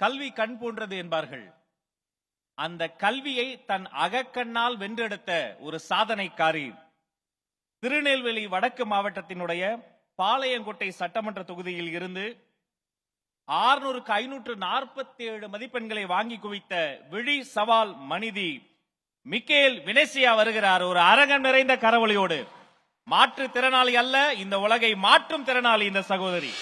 கல்வி கண் போன்றது என்பார்கள். அந்த கல்வியை தன் அகக்கண்ணால் வென்றெடுத்த ஒரு சாதனைக்காரி திருநெல்வேலி வடக்கு மாவட்டத்தினுடைய பாளையங்கோட்டை சட்டமன்ற தொகுதியில் இருந்து 600க்கு 547 மதிப்பெண்களை வாங்கி குவித்த விழி சவால் மனிதி மிக்கேல் வினேசியா வருகிறார். ஒரு அரங்கம் நிறைந்த கரவொலியோடு. மாற்று திறனாளி அல்ல, இந்த உலகை மாற்றும் திறனாளி இந்த சகோதரி.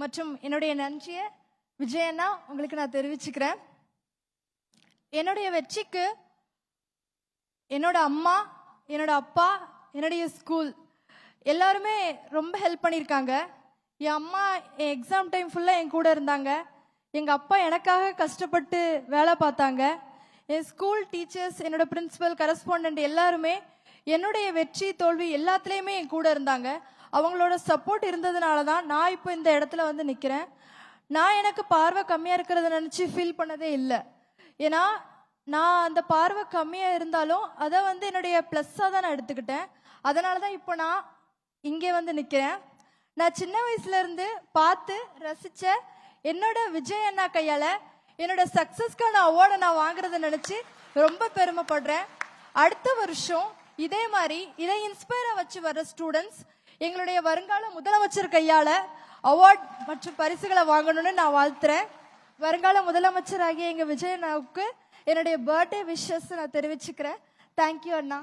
மற்றும் என்னுடைய நன்றியை விஜயண்ணா உங்களுக்கு நான் தெரிவிச்சுக்கிறேன். என்னுடைய வெற்றிக்கு என்னோட அம்மா, என்னோட அப்பா, என்னுடைய ஸ்கூல் எல்லாருமே ரொம்ப ஹெல்ப் பண்ணியிருக்காங்க. என் அம்மா என் எக்ஸாம் டைம் ஃபுல்லாக என் கூட இருந்தாங்க. எங்கள் அப்பா எனக்காக கஷ்டப்பட்டு வேலை பார்த்தாங்க. என் ஸ்கூல் டீச்சர்ஸ், என்னோட பிரின்சிபல், கரஸ்பாண்டன்ட் எல்லாருமே என்னுடைய வெற்றி தோல்வி எல்லாத்துலேயுமே என் கூட இருந்தாங்க. அவங்களோட சப்போர்ட் இருந்ததுனால தான் நான் இப்போ இந்த இடத்துல வந்து நிற்கிறேன். நான் எனக்கு பார்வை கம்மியாக இருக்கிறத நினச்சி ஃபீல் பண்ணதே இல்லை. ஏன்னா நான் அந்த பார்வை கம்மியாக இருந்தாலும் அதை வந்து என்னுடைய ப்ளஸ்ஸாக தான் நான் எடுத்துக்கிட்டேன். அதனால தான் இப்போ நான் இங்கே வந்து நிற்கிறேன். நான் சின்ன வயசுலேருந்து பார்த்து ரசித்த என்னோட விஜய் அண்ணா கையால் என்னோட சக்ஸஸ்க்கான அவார்டை நான் வாங்குறத நினச்சி ரொம்ப பெருமைப்படுறேன். அடுத்த வருஷம் இதே மாதிரி இதை இன்ஸ்பயரை வச்சு வர ஸ்டூடெண்ட்ஸ் எங்களுடைய வருங்கால முதலமைச்சர் கையால அவார்ட் மற்றும் பரிசுகளை வாங்கணும்னு நான் வாழ்த்துறேன். வருங்கால முதலமைச்சர் ஆகிய எங்க விஜய் அண்ணாவுக்கு என்னுடைய பர்த்டே விஷஸ் நான் தெரிவிச்சுக்கிறேன். தேங்க்யூ அண்ணா.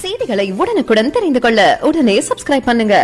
செய்திகளை உடனுக்குடன் தெரிந்து கொள்ள உடனே சப்ஸ்கிரைப் பண்ணுங்க.